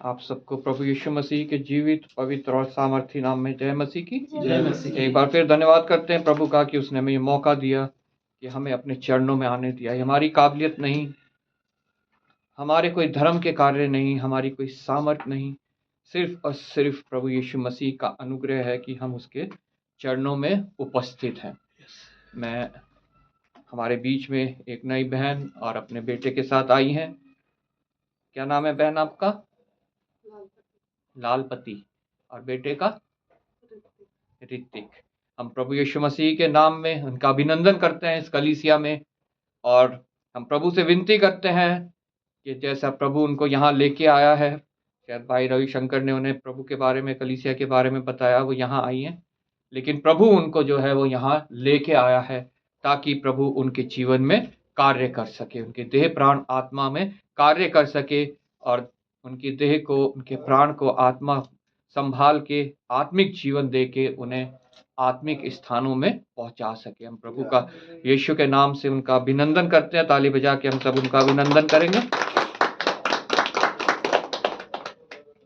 आप सबको प्रभु यीशु मसीह के जीवित, पवित्र और सामर्थी नाम में जय मसीह की। जय मसीह की। एक बार फिर धन्यवाद करते हैं प्रभु का कि उसने हमें ये मौका दिया कि हमें अपने चरणों में आने दिया। ये हमारी काबिलियत नहीं, हमारे कोई धर्म के कार्य नहीं, हमारी कोई सामर्थ नहीं, सिर्फ और सिर्फ प्रभु यीशु मसीह का अनुग्रह है कि हम उसके चरणों में उपस्थित हैं। मैं हमारे बीच में एक नई बहन और अपने बेटे के साथ आई हैं। क्या नाम है बहन आपका? लालपति। और बेटे का? ऋतिक। हम प्रभु यीशु मसीह के नाम में उनका अभिनंदन करते हैं इस कलीसिया में, और हम प्रभु से विनती करते हैं कि जैसा प्रभु उनको यहाँ लेके आया है, शायद भाई रविशंकर ने उन्हें प्रभु के बारे में, कलीसिया के बारे में बताया, वो यहाँ आई हैं, लेकिन प्रभु उनको जो है वो यहाँ लेके आया है ताकि प्रभु उनके जीवन में कार्य कर सके, उनके देह प्राण आत्मा में कार्य कर सके, और उनकी देह को, उनके प्राण को आत्मा संभाल के आत्मिक जीवन दे के उन्हें आत्मिक स्थानों में पहुंचा सके। हम प्रभु का यीशु के नाम से उनका अभिनंदन करते हैं। ताली बजा के हम सब उनका अभिनंदन करेंगे।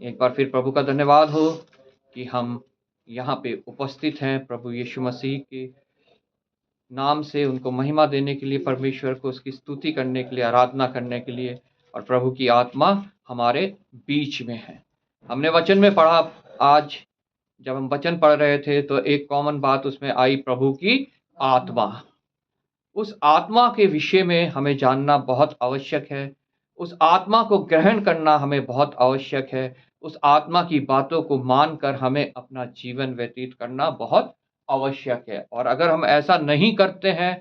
एक बार फिर प्रभु का धन्यवाद हो कि हम यहाँ पे उपस्थित हैं प्रभु यीशु मसीह के नाम से उनको महिमा देने के लिए, परमेश्वर को उसकी स्तुति करने के लिए, आराधना करने के लिए, और प्रभु की आत्मा हमारे बीच में है। हमने वचन में पढ़ा, आज जब हम वचन पढ़ रहे थे तो एक कॉमन बात उसमें आई, प्रभु की आत्मा। उस आत्मा के विषय में हमें जानना बहुत आवश्यक है, उस आत्मा को ग्रहण करना हमें बहुत आवश्यक है, उस आत्मा की बातों को मानकर हमें अपना जीवन व्यतीत करना बहुत आवश्यक है। और अगर हम ऐसा नहीं करते हैं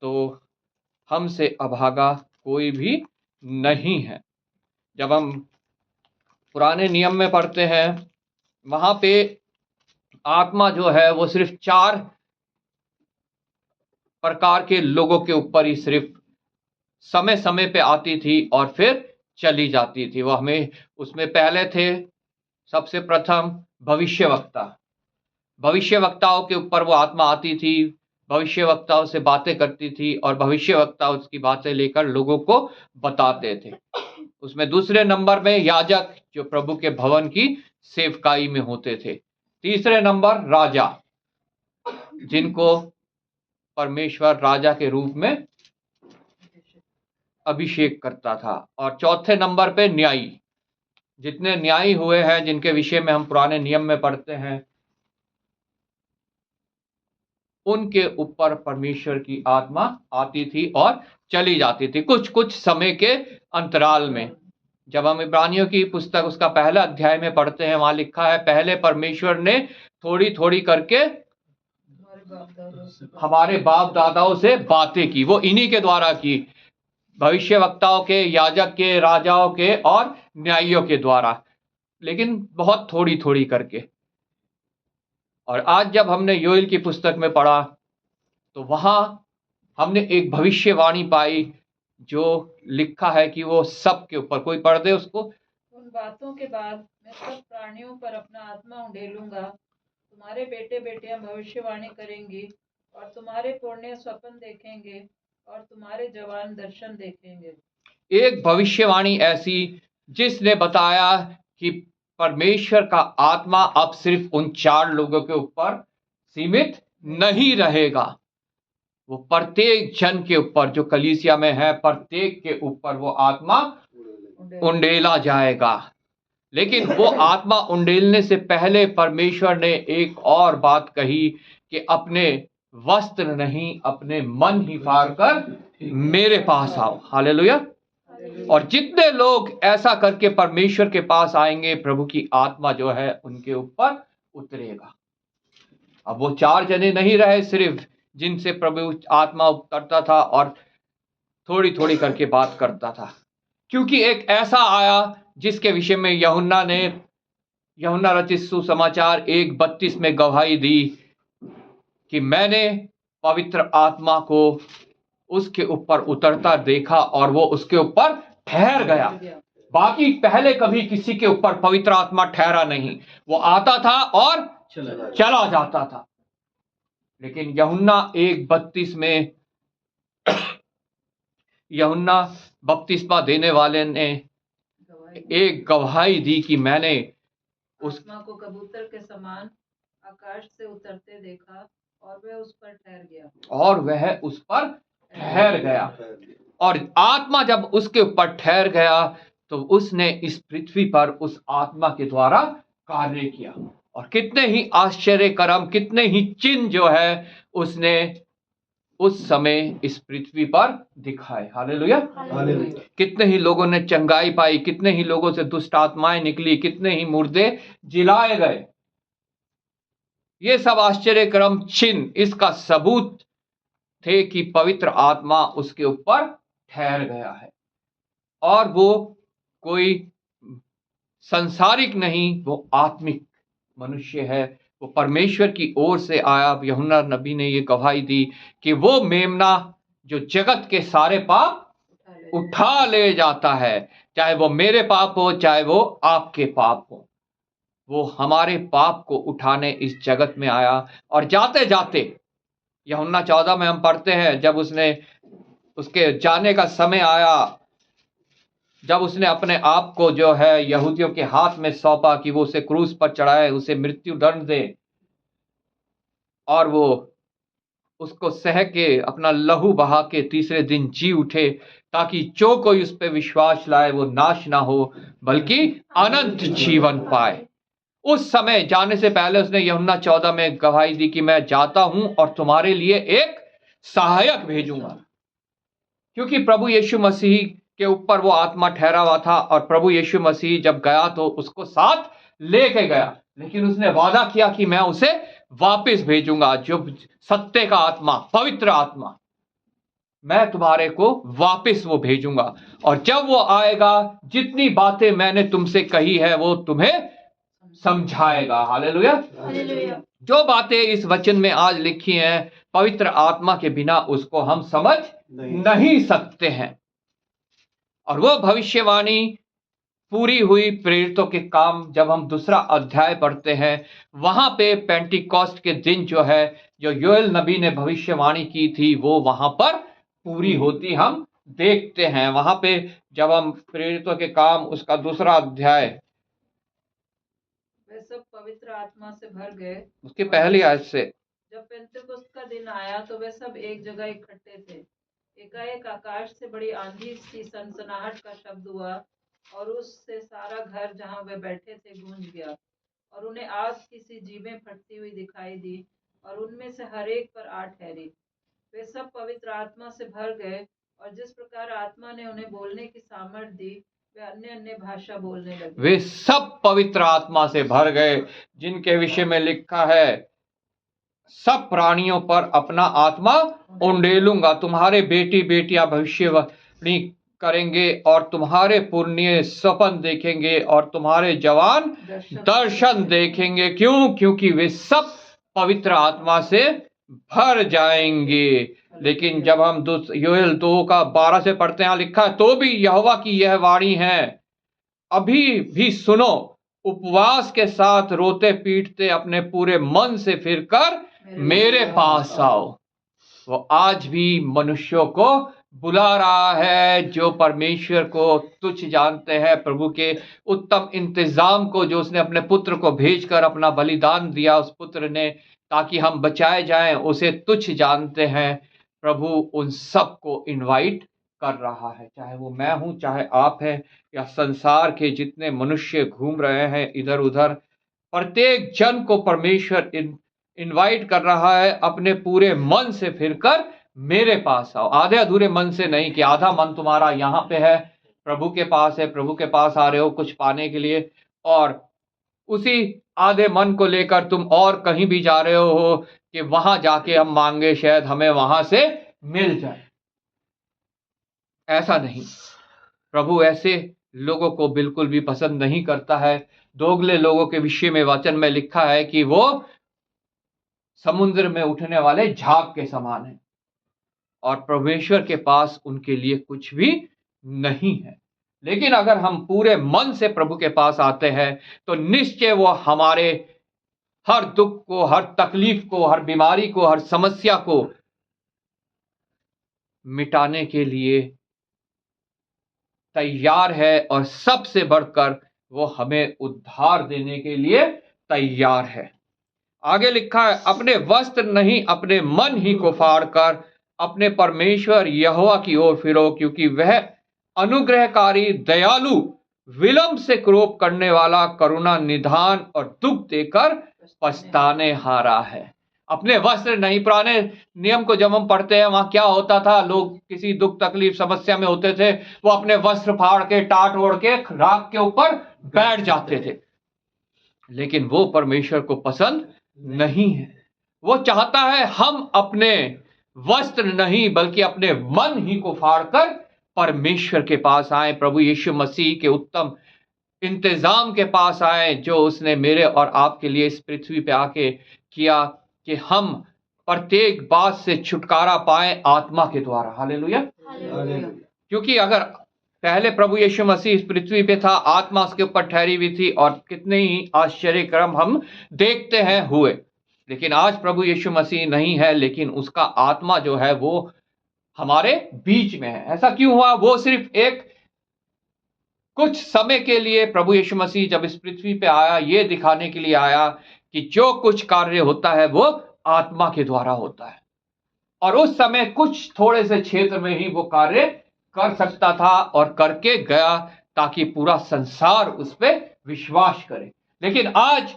तो हमसे अभागा कोई भी नहीं है। जब हम पुराने नियम में पढ़ते हैं, वहां पे आत्मा जो है वो सिर्फ 4 प्रकार के लोगों के ऊपर ही सिर्फ समय समय पे आती थी और फिर चली जाती थी। वो हमें उसमें पहले थे, सबसे प्रथम भविष्यवक्ता। भविष्यवक्ताओं के ऊपर वो आत्मा आती थी, भविष्यवक्ताओं से बातें करती थी और भविष्यवक्ता उसकी बातें लेकर लोगों को बताते थे। उसमें दूसरे नंबर में याजक, जो प्रभु के भवन की सेवकाई में होते थे। तीसरे नंबर राजा, जिनको परमेश्वर राजा के रूप में अभिषेक करता था। और चौथे नंबर पे न्यायी। जितने न्यायी हुए हैं, जिनके विषय में हम पुराने नियम में पढ़ते हैं, उनके ऊपर परमेश्वर की आत्मा आती थी और चली जाती थी कुछ कुछ समय के अंतराल में। जब हम इब्रानियों की पुस्तक उसका पहला अध्याय में पढ़ते हैं, वहां लिखा है, पहले परमेश्वर ने थोड़ी थोड़ी करके हमारे बाप दादाओं से बातें की। वो इन्हीं के द्वारा की, भविष्यवक्ताओं के, याजक के, राजाओं के और न्यायियों के द्वारा, लेकिन बहुत थोड़ी थोड़ी करके। और आज जब हमने योएल की पुस्तक में पढ़ा तो वहां हमने एक भविष्यवाणी पाई, जो लिखा है कि वो सब के ऊपर, कोई पढ़ दे उसको। उन बातों के बाद मैं सब प्राणियों पर अपना आत्मा उंडेलूंगा, तुम्हारे बेटे बेटियां भविष्यवाणी करेंगी और तुम्हारे पुण्य स्वप्न देखेंगे और तुम्हारे जवान दर्शन देखेंगे। एक भविष्यवाणी ऐसी जिसने बताया कि परमेश्वर का आत्मा अब सिर्फ उन 4 लोगों के ऊपर सीमित नहीं रहेगा, वो प्रत्येक जन के ऊपर, जो कलीसिया में है, प्रत्येक के ऊपर वो आत्मा उंडेला जाएगा। लेकिन वो आत्मा उंडेलने से पहले परमेश्वर ने एक और बात कही कि अपने वस्त्र नहीं, अपने मन ही फाड़ कर मेरे पास आओ। हालेलुया। और जितने लोग ऐसा करके परमेश्वर के पास आएंगे, प्रभु की आत्मा जो है उनके ऊपर उतरेगा। अब वो 4 जने नहीं रहे सिर्फ, जिनसे प्रभु आत्मा उतरता था और थोड़ी थोड़ी करके बात करता था, क्योंकि एक ऐसा आया जिसके विषय में यूहन्ना रचित सुसमाचार 1:32 में गवाही दी कि मैंने पवित्र आत्मा को उसके ऊपर उतरता देखा और वो उसके ऊपर ठहर गया। बाकी पहले कभी किसी के ऊपर पवित्र आत्मा ठहरा नहीं, वो आता था और चला जाता था। लेकिन यूहन्ना 1:32 में यूहन्ना बपतिस्मा देने वाले ने एक गवाही दी कि मैंने उस आत्मा को कबूतर के समान आकाश से उतरते देखा और वह उस पर ठहर गया। और वह उस पर ठहर गया। और आत्मा जब उसके ऊपर ठहर गया तो उसने इस पृथ्वी पर उस आत्मा के द्वारा कार्य किया। और कितने ही आश्चर्य कर्म, कितने ही चिन्ह जो है उसने उस समय इस पृथ्वी पर दिखाए। हालेलुया। हालेलुया। कितने ही लोगों ने चंगाई पाई, कितने ही लोगों से दुष्ट आत्माएं निकली, कितने ही मुर्दे जिलाए गए। ये सब आश्चर्य क्रम चिन्ह इसका सबूत थे कि पवित्र आत्मा उसके ऊपर ठहर गया है। और वो कोई संसारिक नहीं, वो आत्मिक मनुष्य है। वो परमेश्वर की ओर से आया। यूहन्ना नबी ने ये गवाही दी कि वो मेमना जो जगत के सारे पाप उठा ले जाता है, चाहे वो मेरे पाप हो, चाहे वो आपके पाप हो, वो हमारे पाप को उठाने इस जगत में आया। और जाते जाते यूहन्ना 14 में हम पढ़ते हैं, जब उसके जाने का समय आया, जब उसने अपने आप को जो है यहूदियों के हाथ में सौंपा कि वो उसे क्रूस पर चढ़ाए, उसे मृत्यु दंड दे, और वो उसको सह के अपना लहू बहा के तीसरे दिन जी उठे, ताकि जो कोई उस पर विश्वास लाए वो नाश ना हो बल्कि अनंत जीवन पाए। उस समय जाने से पहले उसने यूहन्ना 14 में गवाही दी कि मैं जाता हूं और तुम्हारे लिए एक सहायक भेजूंगा। क्योंकि प्रभु यीशु मसीह के ऊपर वो आत्मा ठहरा हुआ था, और प्रभु यीशु मसीह जब गया तो उसको साथ लेके गया, लेकिन उसने वादा किया कि मैं उसे वापस भेजूंगा, जो सत्य का आत्मा, पवित्र आत्मा, मैं तुम्हारे को वापस वो भेजूंगा। और जब वो आएगा, जितनी बातें मैंने तुमसे कही है वो तुम्हें समझाएगा। हालेलुया। हालेलुया। जो बातें इस वचन में आज लिखी हैं, पवित्र आत्मा के बिना उसको हम समझ नहीं सकते हैं। और वो भविष्यवाणी पूरी हुई प्रेरितों के काम, जब हम दूसरा अध्याय पढ़ते हैं, वहां पे पेंटिकॉस्ट के दिन जो है, जो योएल नबी ने भविष्यवाणी की थी, वो वहां पर पूरी होती हम देखते हैं। वहां पे जब हम प्रेरितों के काम उसका दूसरा अध्याय, वे सब पवित्र आत्मा से भर गए। उसके पहली आयत से, जब पेंतेकोस्त का दिन आया तो वे सब एक जगह इकट्ठे थे। एकाएक आकाश से बड़ी आंधी सी सनसनाहट का शब्द हुआ, और उससे सारा घर जहां वे बैठे थे गूंज गया। और उन्हें आग की सी जीभें फटती हुई दिखाई दी, और उनमें से हर एक पर आ ठहरी। वे सब पवित्र आत्मा से भर गए, और जिस प्रकार आत्मा ने उन्हें बोलने की सामर्थ दी, वे अन्य अन्य भाषा बोलने लगे। वे सब पवित्र आत्मा से भर गए, जिनके विषय में लिखा है, सब प्राणियों पर अपना आत्मा उंडेलूंगा, तुम्हारे बेटी बेटियां भविष्यवाणी करेंगे, और तुम्हारे पुण्य स्वप्न देखेंगे, और तुम्हारे जवान दर्शन देखेंगे। क्यों? क्योंकि वे सब पवित्र आत्मा से भर जाएंगे। लेकिन जब हम योएल 2:12 से पढ़ते हैं, लिखा है, तो भी यहोवा की यह वाणी है, अभी भी सुनो, उपवास के साथ रोते पीटते अपने पूरे मन से फिरकर मेरे पास आओ। वो आज भी मनुष्यों को बुला रहा है, जो परमेश्वर को तुच्छ जानते हैं, प्रभु के उत्तम इंतजाम को, जो उसने अपने पुत्र को भेजकर अपना बलिदान दिया उस पुत्र ने, ताकि हम बचाए जाएं, उसे तुच्छ जानते हैं। प्रभु उन सब को इनवाइट कर रहा है, चाहे वो मैं हूं, चाहे आप हैं, या संसार के जितने मनुष्य घूम रहे हैं इधर उधर, प्रत्येक जन को परमेश्वर इनवाइट कर रहा है, अपने पूरे मन से फिरकर मेरे पास आओ। आधे अधूरे मन से नहीं, कि आधा मन तुम्हारा यहाँ पे है, प्रभु के पास है, प्रभु के पास आ रहे हो कुछ पाने के लिए, और उसी आधे मन को लेकर तुम और कहीं भी जा रहे हो कि वहां जाके हम मांगे, शायद हमें वहां से मिल जाए। ऐसा नहीं, प्रभु ऐसे लोगों को बिल्कुल भी पसंद नहीं करता है। दोगले लोगों के विषय में वचन में लिखा है कि वो समुद्र में उठने वाले झाग के समान है, और परमेश्वर के पास उनके लिए कुछ भी नहीं है। लेकिन अगर हम पूरे मन से प्रभु के पास आते हैं, तो निश्चय वो हमारे हर दुख को, हर तकलीफ को, हर बीमारी को, हर समस्या को मिटाने के लिए तैयार है और सबसे बढ़कर वो हमें उद्धार देने के लिए तैयार है। आगे लिखा है, अपने वस्त्र नहीं अपने मन ही को फाड़कर अपने परमेश्वर यहोवा की ओर फिरो, क्योंकि वह अनुग्रहकारी, दयालु, विलंब से क्रोध करने वाला, करुणा निधान और दुख देकर पछताने हारा है। अपने वस्त्र नहीं। पुराने नियम को जब हम पढ़ते हैं, वहां क्या होता था, लोग किसी दुख तकलीफ समस्या में होते थे, वो अपने वस्त्र फाड़ के टाट ओढ़ के राख के ऊपर बैठ जाते थे। लेकिन वो परमेश्वर को पसंद नहीं है। वो चाहता है हम अपने वस्त्र नहीं बल्कि अपने मन ही को फाड़कर परमेश्वर के पास आए, प्रभु यीशु मसीह के उत्तम इंतजाम के पास आए, जो उसने मेरे और आपके लिए इस पृथ्वी पे आके किया, कि हम प्रत्येक बात से छुटकारा पाए आत्मा के द्वारा। हालेलुया। क्योंकि अगर पहले प्रभु यीशु मसीह इस पृथ्वी पे था, आत्मा उसके ऊपर ठहरी हुई थी और कितने ही आश्चर्य कर्म हम देखते हैं हुए, लेकिन आज प्रभु यीशु मसीह नहीं है, लेकिन उसका आत्मा जो है वो हमारे बीच में है। ऐसा क्यों हुआ? वो सिर्फ एक कुछ समय के लिए प्रभु यीशु मसीह जब इस पृथ्वी पे आया, ये दिखाने के लिए आया कि जो कुछ कार्य होता है वो आत्मा के द्वारा होता है, और उस समय कुछ थोड़े से क्षेत्र में ही वो कार्य कर सकता था और करके गया, ताकि पूरा संसार उस पर विश्वास करे। लेकिन आज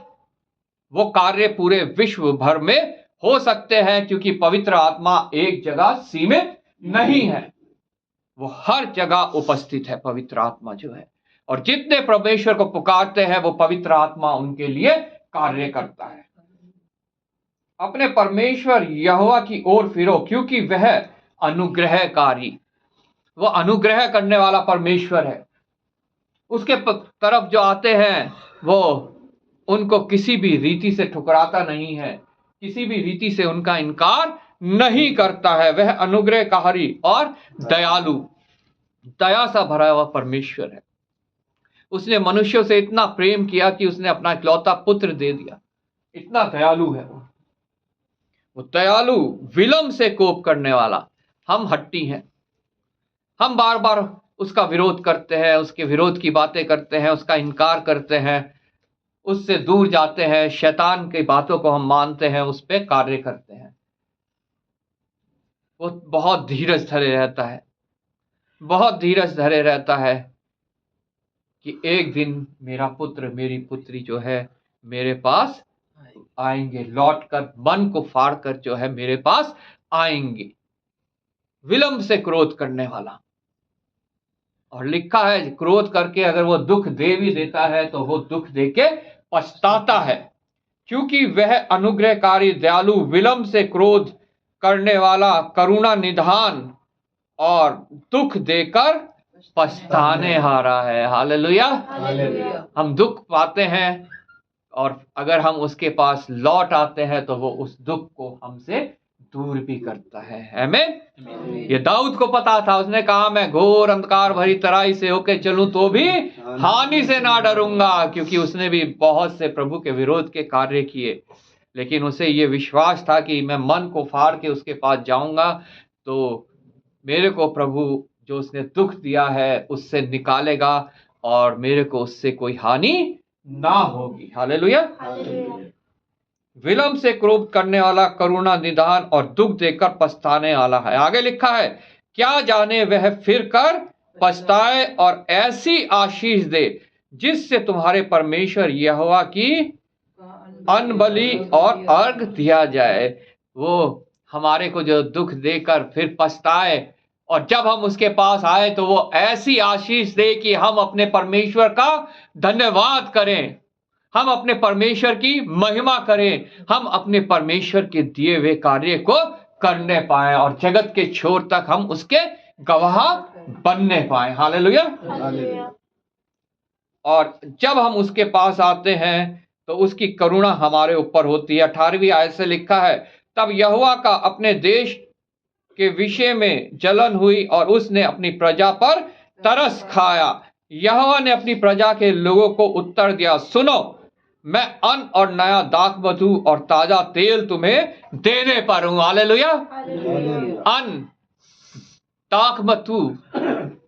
वो कार्य पूरे विश्व भर में हो सकते हैं, क्योंकि पवित्र आत्मा एक जगह सीमित नहीं है, वो हर जगह उपस्थित है पवित्र आत्मा जो है। और जितने परमेश्वर को पुकारते हैं वो पवित्र आत्मा उनके लिए कार्य करता है। अपने परमेश्वर यहोवा की ओर फिरो, क्योंकि वह अनुग्रहकारी, वो अनुग्रह करने वाला परमेश्वर है। उसके तरफ जो आते हैं वो उनको किसी भी रीति से ठुकराता नहीं है, किसी भी रीति से उनका इनकार नहीं करता है। वह अनुग्रहकारी और दयालु, दया सा भरा हुआ परमेश्वर है। उसने मनुष्यों से इतना प्रेम किया कि उसने अपना इकलौता पुत्र दे दिया। इतना दयालु है वो दयालु, विलंब से कोप करने वाला। हम हट्टी हैं, हम बार बार उसका विरोध करते हैं, उसके विरोध की बातें करते हैं, उसका इनकार करते हैं, उससे दूर जाते हैं, शैतान की बातों को हम मानते हैं, उस पर कार्य करते हैं। वो बहुत धीरज धरे रहता है, बहुत धीरज धरे रहता है कि एक दिन मेरा पुत्र मेरी पुत्री जो है मेरे पास आएंगे, लौट कर मन को फाड़ कर जो है मेरे पास आएंगे। विलंब से क्रोध करने वाला, और लिखा है क्रोध करके अगर वो दुख दे भी देता है तो वो दुख देके पछताता है, क्योंकि वह अनुग्रहकारी, दयालु, विलंब से क्रोध करने वाला, करुणा निधान और दुख देकर पछताने हारा है। हालेलुया। हम दुख पाते हैं और अगर हम उसके पास लौट आते हैं तो वो उस दुख को हमसे दूर भी करता है। आमीन। ये दाऊद को पता था, उसने कहा मैं घोर अंधकार भरी तराई से होके चलूं तो भी हानि से ना डरूंगा, क्योंकि उसने भी बहुत से प्रभु के विरोध के कार्य किए, लेकिन उसे ये विश्वास था कि मैं मन को फाड़ के उसके पास जाऊंगा तो मेरे को प्रभु जो उसने दुख दिया है उससे निकालेगा और मेरे को उससे कोई हानि ना होगी। हालेलुया। विलंब से क्रोध करने वाला, करुणा निधान और दुख देकर पछताने वाला है। आगे लिखा है, क्या जाने वह फिर कर पछताए और ऐसी आशीष दे जिससे तुम्हारे परमेश्वर यहोवा की अनबलि और अर्घ दिया जाए। वो हमारे को जो दुख देकर फिर पछताए और जब हम उसके पास आए तो वो ऐसी आशीष दे कि हम अपने परमेश्वर का धन्यवाद करें, हम अपने परमेश्वर की महिमा करें, हम अपने परमेश्वर के दिए हुए कार्य को करने पाए और जगत के छोर तक हम उसके गवाह बनने पाए। हालेलुया। और जब हम उसके पास आते हैं तो उसकी करुणा हमारे ऊपर होती है। 18वीं आयत से लिखा है, तब यहोवा का अपने देश के विषय में जलन हुई और उसने अपनी प्रजा पर तरस खाया। यहोवा ने अपनी प्रजा के लोगों को उत्तर दिया, सुनो, मैं अन्न और नया दाखमधु और ताजा तेल तुम्हें देने पर हूं। हालेलुया। अन्न, दाखमधु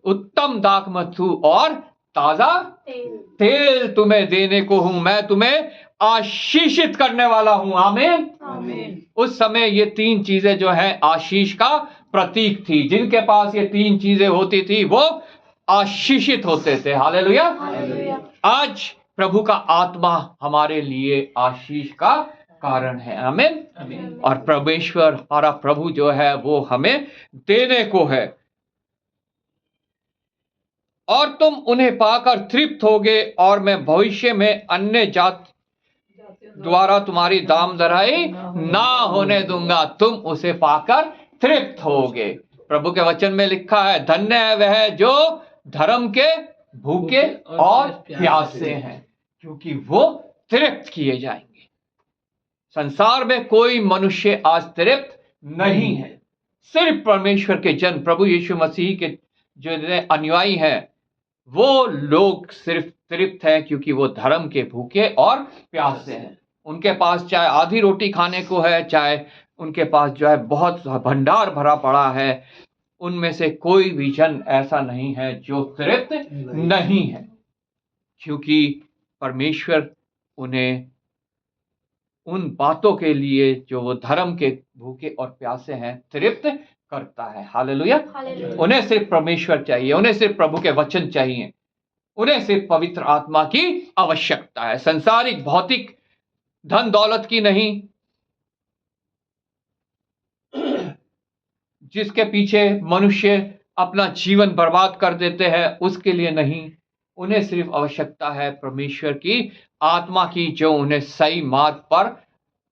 उत्तम दाखमधु और ताजा तेल तुम्हें देने को हूं, मैं तुम्हें आशीषित करने वाला हूं। आमीन। आमीन। उस समय ये 3 चीजें जो है आशीष का प्रतीक थी। जिनके पास ये 3 चीजें होती थी वो आशीषित होते थे। हालेलुया। आज प्रभु का आत्मा हमारे लिए आशीष का कारण है। आमीन। और परमेश्वर हमारा प्रभु जो है वो हमें देने को है। और तुम उन्हें पाकर तृप्त होगे और मैं भविष्य में अन्य जात द्वारा तुम्हारी दामदराई ना होने दूंगा। तुम उसे पाकर तृप्त होगे। प्रभु के वचन में लिखा है, धन्य है वह जो धर्म के भूखे और प्यासे हैं, क्योंकि वो तृप्त किए जाएंगे। संसार में कोई मनुष्य आज तृप्त नहीं है। सिर्फ परमेश्वर के जन, प्रभु यीशु मसीह के जो अनुयायी हैं, वो लोग सिर्फ तृप्त हैं, क्योंकि वो धर्म के भूखे और प्यासे हैं। उनके पास चाहे आधी रोटी खाने को है, चाहे उनके पास जो है बहुत भंडार भरा पड़ा है, उनमें से कोई भी जन ऐसा नहीं है जो तृप्त नहीं है, क्योंकि परमेश्वर उन्हें उन बातों के लिए जो वो धर्म के भूखे और प्यासे हैं तृप्त करता है। हालेलुया। उन्हें सिर्फ परमेश्वर चाहिए, उन्हें सिर्फ प्रभु के वचन चाहिए, उन्हें सिर्फ पवित्र आत्मा की आवश्यकता है। संसारिक भौतिक धन दौलत की नहीं, जिसके पीछे मनुष्य अपना जीवन बर्बाद कर देते हैं, उसके लिए नहीं। उन्हें सिर्फ आवश्यकता है परमेश्वर की आत्मा की, जो उन्हें सही मार्ग पर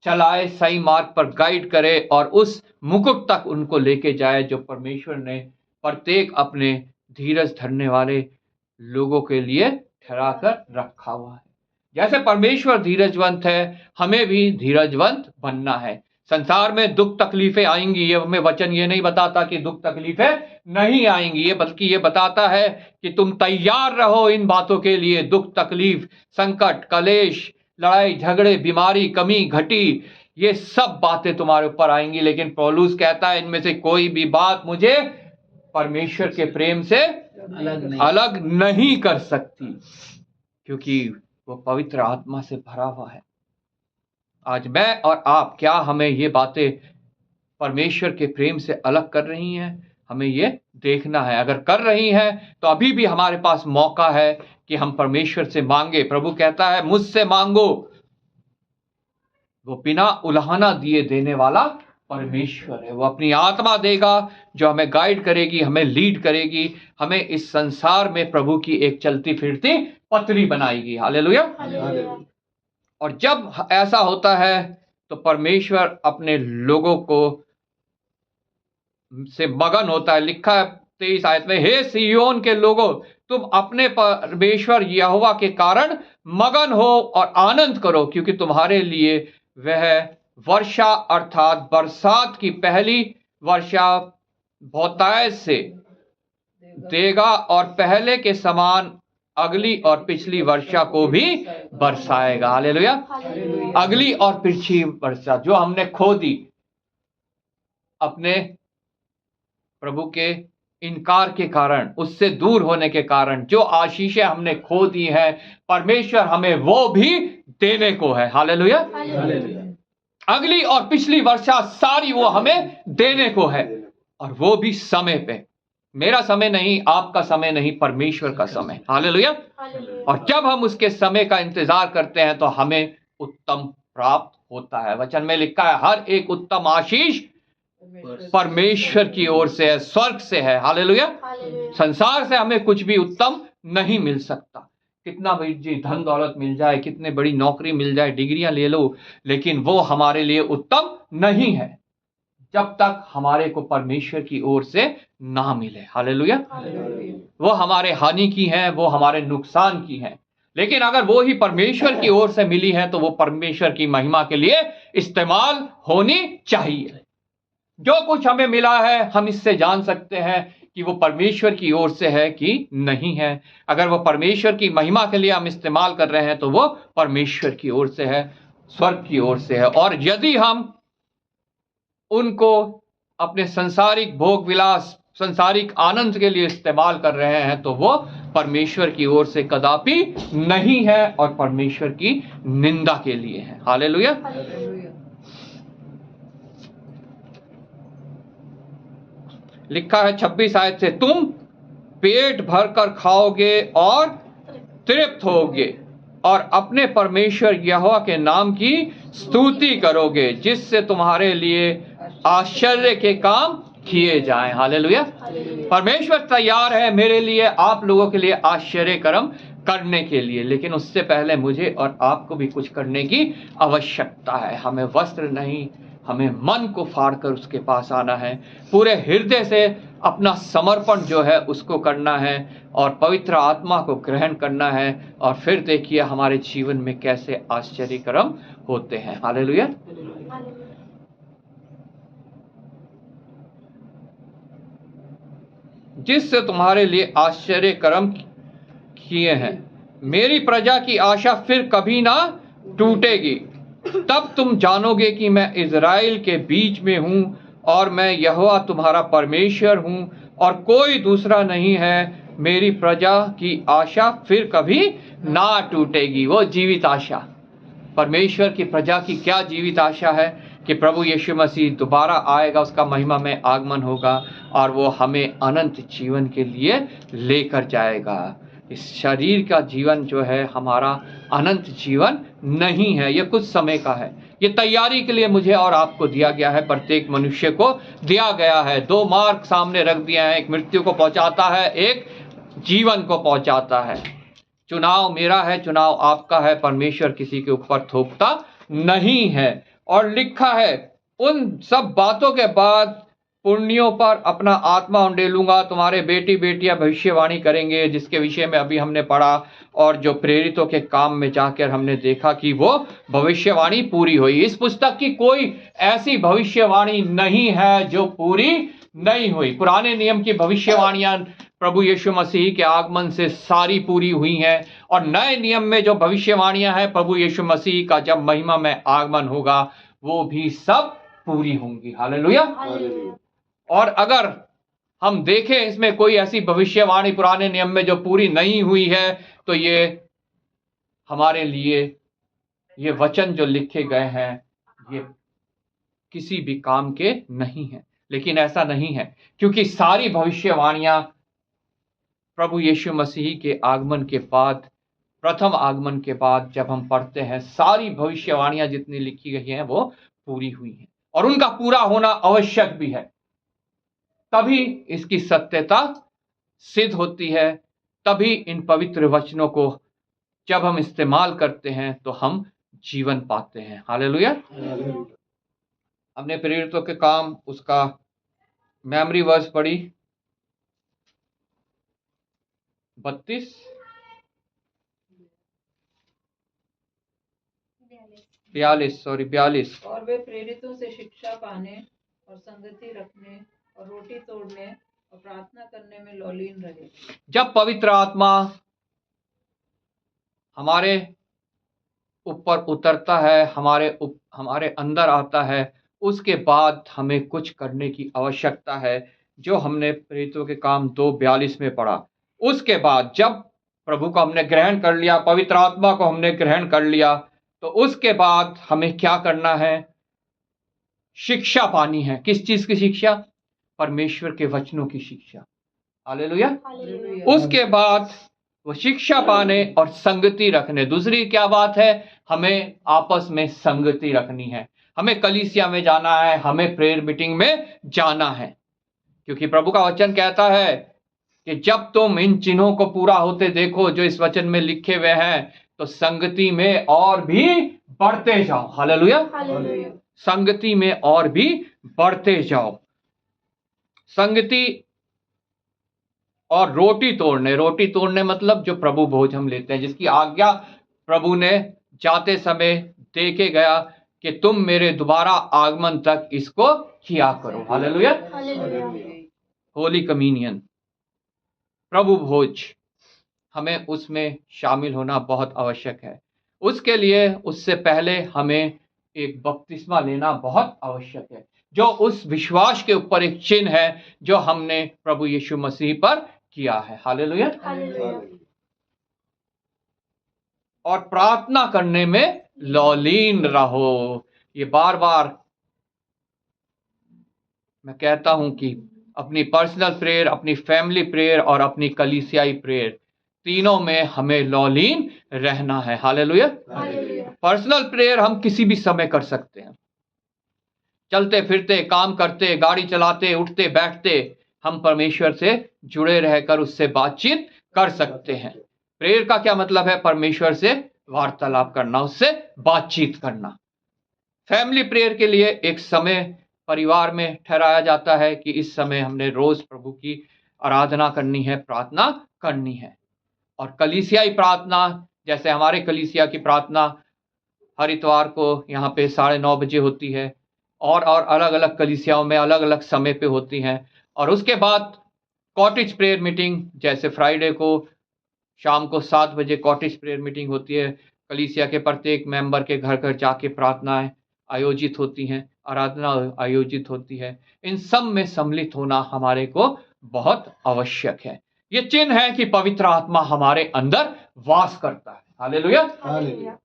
चलाए, सही मार्ग पर गाइड करे और उस मुकुट तक उनको लेके जाए जो परमेश्वर ने प्रत्येक अपने धीरज धरने वाले लोगों के लिए ठहरा कर रखा हुआ है। जैसे परमेश्वर धीरजवंत है, हमें भी धीरजवंत बनना है। संसार में दुख तकलीफें आएंगी, ये हमें वचन ये नहीं बताता कि दुख तकलीफें नहीं आएंगी, ये बल्कि ये बताता है कि तुम तैयार रहो इन बातों के लिए। दुख तकलीफ, संकट, कलेश, लड़ाई झगड़े, बीमारी, कमी घटी, ये सब बातें तुम्हारे ऊपर आएंगी, लेकिन पौलुस कहता है इनमें से कोई भी बात मुझे परमेश्वर के प्रेम से अलग नहीं कर सकती, क्योंकि वो पवित्र आत्मा से भरा हुआ है। आज मैं और आप, क्या हमें ये बातें परमेश्वर के प्रेम से अलग कर रही हैं? हमें ये देखना है। अगर कर रही हैं तो अभी भी हमारे पास मौका है कि हम परमेश्वर से मांगे। प्रभु कहता है मुझसे मांगो, वो बिना उलाहना दिए देने वाला परमेश्वर है। वो अपनी आत्मा देगा जो हमें गाइड करेगी, हमें लीड करेगी, हमें इस संसार में प्रभु की एक चलती फिरती पत्री बनाएगी। हालेलुया। और जब ऐसा होता है तो परमेश्वर अपने लोगों को से मगन होता है। लिखा है 23 आयत में, हे सिय्योन के लोगों, तुम अपने परमेश्वर यहोवा के कारण मगन हो और आनंद करो, क्योंकि तुम्हारे लिए वह वर्षा अर्थात बरसात की पहली वर्षा बहुतायत से देगा और पहले के समान अगली और पिछली वर्षा को भी बरसाएगा। हालेलुया। अगली और पिछली वर्षा जो हमने खो दी अपने प्रभु के इनकार के कारण, उससे दूर होने के कारण, जो आशीषें हमने खो दी है, परमेश्वर हमें वो भी देने को है। हालेलुया। अगली और पिछली वर्षा सारी वो हमें देने को है, और वो भी समय पे। मेरा समय नहीं, आपका समय नहीं, परमेश्वर का समय। हालेलुया। और जब हम उसके समय का इंतजार करते हैं तो हमें उत्तम प्राप्त होता है। वचन में लिखा है हर एक उत्तम आशीष परमेश्वर की ओर से है, स्वर्ग से है। हालेलुया। संसार से हमें कुछ भी उत्तम नहीं मिल सकता। कितना भी धन दौलत मिल जाए, कितने बड़ी नौकरी मिल जाए, डिग्रियां ले लो, लेकिन वो हमारे लिए उत्तम नहीं है जब तक हमारे को परमेश्वर की ओर से ना मिले। हालेलुया। वो हमारे हानि की है, वो हमारे नुकसान की है, लेकिन अगर वो ही परमेश्वर की ओर से मिली है तो वो परमेश्वर की महिमा के लिए इस्तेमाल होनी चाहिए। जो कुछ हमें मिला है, हम इससे जान सकते हैं कि वो परमेश्वर की ओर से है कि नहीं है। अगर वो परमेश्वर की महिमा के लिए हम इस्तेमाल कर रहे हैं तो वो परमेश्वर की ओर से है, स्वर्ग की ओर से है। और यदि हम उनको अपने संसारिक भोग विलास, संसारिक आनंद के लिए इस्तेमाल कर रहे हैं तो वो परमेश्वर की ओर से कदापि नहीं है और परमेश्वर की निंदा के लिए है। हालेलुया। लिखा है 26 आयत से, तुम पेट भरकर खाओगे और तृप्त होगे और अपने परमेश्वर यहोवा के नाम की स्तुति करोगे, जिससे तुम्हारे लिए आश्चर्य के काम किए जाएं। हालेलुया। परमेश्वर तैयार है मेरे लिए, आप लोगों के लिए आश्चर्य कर्म करने के लिए, लेकिन उससे पहले मुझे और आपको भी कुछ करने की आवश्यकता है। हमें वस्त्र नहीं, हमें मन को फाड़कर उसके पास आना है, पूरे हृदय से अपना समर्पण जो है उसको करना है और पवित्र आत्मा को ग्रहण करना है, और फिर देखिए हमारे जीवन में कैसे आश्चर्य कर्म होते हैं। हालेलुया। जिससे तुम्हारे लिए आश्चर्य कर्म किए हैं, मेरी प्रजा की आशा फिर कभी ना टूटेगी। तब तुम जानोगे कि मैं इज़राइल के बीच में हूं और मैं यहोवा तुम्हारा परमेश्वर हूं और कोई दूसरा नहीं है। मेरी प्रजा की आशा फिर कभी ना टूटेगी। वो जीवित आशा, परमेश्वर की प्रजा की क्या जीवित आशा है कि प्रभु यीशु मसीह दोबारा आएगा, उसका महिमा में आगमन होगा और वो हमें अनंत जीवन के लिए लेकर जाएगा। इस शरीर का जीवन जो है हमारा अनंत जीवन नहीं है, ये कुछ समय का है। ये तैयारी के लिए मुझे और आपको दिया गया है, प्रत्येक मनुष्य को दिया गया है। दो मार्ग सामने रख दिया है, एक मृत्यु को पहुंचाता है, एक जीवन को पहुंचाता है। चुनाव मेरा है, चुनाव आपका है, परमेश्वर किसी के ऊपर थोपता नहीं है। और लिखा है, उन सब बातों के बाद पुण्यों पर अपना आत्मा उंडेलूंगा, तुम्हारे बेटी बेटियां भविष्यवाणी करेंगे, जिसके विषय में अभी हमने पढ़ा, और जो प्रेरितों के काम में जाकर हमने देखा कि वो भविष्यवाणी पूरी हुई। इस पुस्तक की कोई ऐसी भविष्यवाणी नहीं है जो पूरी नहीं हुई। पुराने नियम की भविष्यवाणियां प्रभु यीशु मसीह के आगमन से सारी पूरी हुई हैं, और नए नियम में जो भविष्यवाणियां हैं प्रभु यीशु मसीह का जब महिमा में आगमन होगा वो भी सब पूरी होंगी। हालेलुया। और अगर हम देखें इसमें कोई ऐसी भविष्यवाणी पुराने नियम में जो पूरी नहीं हुई है, तो ये हमारे लिए ये वचन जो लिखे गए हैं ये किसी भी काम के नहीं है। लेकिन ऐसा नहीं है, क्योंकि सारी भविष्यवाणियां प्रभु यीशु मसीह के आगमन के बाद, प्रथम आगमन के बाद जब हम पढ़ते हैं, सारी भविष्यवाणियां जितनी लिखी गई हैं वो पूरी हुई हैं, और उनका पूरा होना आवश्यक भी है। तभी इसकी सत्यता सिद्ध होती है, तभी इन पवित्र वचनों को जब हम इस्तेमाल करते हैं तो हम जीवन पाते हैं। हालेलुया। हमने प्रेरितों के काम उसका मेमोरी वर्स पढ़ी 42 42। और वे प्रेरितों से शिक्षा पाने और संगति रखने और रोटी तोड़ने और प्रार्थना करने में लौलीन रहे। जब पवित्र आत्मा हमारे ऊपर उतरता है, हमारे अंदर आता है, उसके बाद हमें कुछ करने की आवश्यकता है, जो हमने प्रेरितों के काम 2:42 में पढ़ा। उसके बाद जब प्रभु को हमने ग्रहण कर लिया, पवित्र आत्मा को हमने ग्रहण कर लिया, तो उसके बाद हमें क्या करना है? शिक्षा पानी है। किस चीज की शिक्षा? परमेश्वर के वचनों की शिक्षा। हालेलुया। उसके बाद वो शिक्षा पाने और संगति रखने। दूसरी क्या बात है? हमें आपस में संगति रखनी है, हमें कलीसिया में जाना है, हमें प्रेयर मीटिंग में जाना है, क्योंकि प्रभु का वचन कहता है कि जब तुम इन चिन्हों को पूरा होते देखो जो इस वचन में लिखे हुए हैं, तो संगति में और भी बढ़ते जाओ। हालेलुया। संगति में और भी बढ़ते जाओ। संगति और रोटी तोड़ने मतलब जो प्रभु भोज हम लेते हैं, जिसकी आज्ञा प्रभु ने जाते समय दे के गया कि तुम मेरे दोबारा आगमन तक इसको किया करो। हालेलुया। होली कम्युनियन, प्रभु भोज, हमें उसमें शामिल होना बहुत आवश्यक है। उसके लिए उससे पहले हमें एक बपतिस्मा लेना बहुत आवश्यक है। जो उस विश्वास के ऊपर एक चिन्ह है जो हमने प्रभु यीशु मसीह पर किया है। हालेलुया। और प्रार्थना करने में लौलीन रहो। ये बार बार मैं कहता हूं कि अपनी पर्सनल प्रेयर, अपनी फैमिली प्रेयर और अपनी कलीसियाई प्रेयर, तीनों में हमें लौलीन रहना है। हालेलुया। पर्सनल प्रेयर हम किसी भी समय कर सकते हैं, चलते फिरते, काम करते, गाड़ी चलाते, उठते बैठते, हम परमेश्वर से जुड़े रहकर उससे बातचीत कर सकते हैं। प्रेयर का क्या मतलब है? परमेश्वर से वार्तालाप करना, उससे बातचीत करना। फैमिली प्रेयर के लिए एक समय परिवार में ठहराया जाता है कि इस समय हमने रोज प्रभु की आराधना करनी है, प्रार्थना करनी है। और कलीसियाई प्रार्थना, जैसे हमारे कलीसिया की प्रार्थना हर इतवार को यहाँ पे 9:30 बजे होती है, और अलग अलग कलीसियाओं में अलग अलग समय पे होती हैं। और उसके बाद कॉटेज प्रेयर मीटिंग, जैसे फ्राइडे को शाम को 7 बजे कॉटेज प्रेयर मीटिंग होती है। कलीसिया के प्रत्येक मेंबर के घर घर जाके प्रार्थनाएं आयोजित होती हैं, आराधना आयोजित होती है। इन सब में सम्मिलित होना हमारे को बहुत आवश्यक है। ये चिन्ह है कि पवित्र आत्मा हमारे अंदर वास करता है। हालेलुया।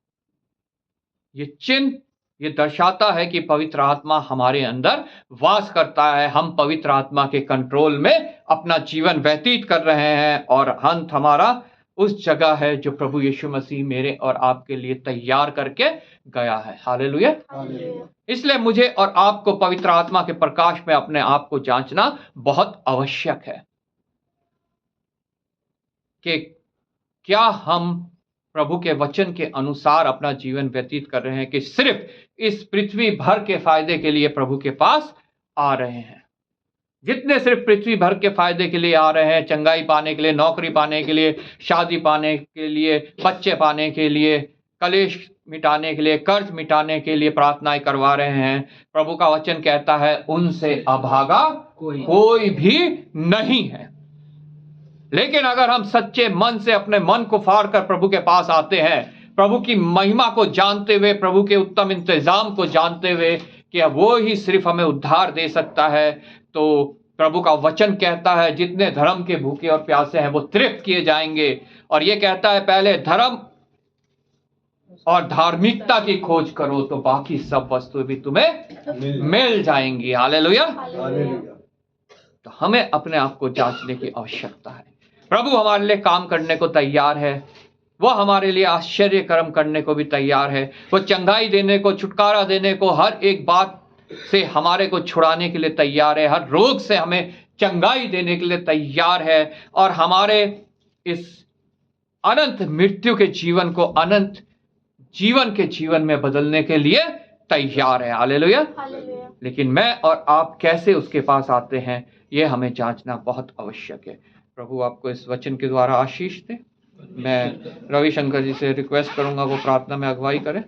ये चिन्ह ये दर्शाता है कि पवित्र आत्मा हमारे अंदर वास करता है। हम पवित्र आत्मा के कंट्रोल में अपना जीवन व्यतीत कर रहे हैं, और अंत हमारा उस जगह है जो प्रभु यीशु मसीह मेरे और आपके लिए तैयार करके गया है। हालेलुया। इसलिए मुझे और आपको पवित्र आत्मा के प्रकाश में अपने आप को जांचना बहुत आवश्यक है कि क्या हम प्रभु के वचन के अनुसार अपना जीवन व्यतीत कर रहे हैं, कि सिर्फ इस पृथ्वी भर के फायदे के लिए प्रभु के पास आ रहे हैं। जितने सिर्फ पृथ्वी भर के फायदे के लिए आ रहे हैं, चंगाई पाने के लिए, नौकरी पाने के लिए, शादी पाने के लिए, बच्चे पाने के लिए, कलेश मिटाने के लिए, कर्ज मिटाने के लिए प्रार्थनाएं करवा रहे हैं, प्रभु का वचन कहता है उनसे अभागा कोई भी नहीं है। लेकिन अगर हम सच्चे मन से अपने मन को फाड़ कर प्रभु के पास आते हैं, प्रभु की महिमा को जानते हुए, प्रभु के उत्तम इंतजाम को जानते हुए कि वो ही सिर्फ हमें उद्धार दे सकता है, तो प्रभु का वचन कहता है जितने धर्म के भूखे और प्यासे हैं वो तृप्त किए जाएंगे। और ये कहता है पहले धर्म और धार्मिकता की खोज करो तो बाकी सब वस्तुएं भी तुम्हें मिल जाएंगी। हालेलुया। तो हमें अपने आप को जांचने की आवश्यकता है। प्रभु हमारे लिए काम करने को तैयार है, वो हमारे लिए आश्चर्य कर्म करने को भी तैयार है, वो चंगाई देने को, छुटकारा देने को, हर एक बात से हमारे को छुड़ाने के लिए तैयार है, हर रोग से हमें चंगाई देने के लिए तैयार है, और हमारे इस अनंत मृत्यु के जीवन को अनंत जीवन के जीवन में बदलने के लिए तैयार है। हालेलुया। लेकिन मैं और आप कैसे उसके पास आते हैं, यह हमें जांचना बहुत आवश्यक है। प्रभु आपको इस वचन के द्वारा आशीष दे। मैं रविशंकर जी से रिक्वेस्ट करूंगा वो प्रार्थना में अगुवाई करें।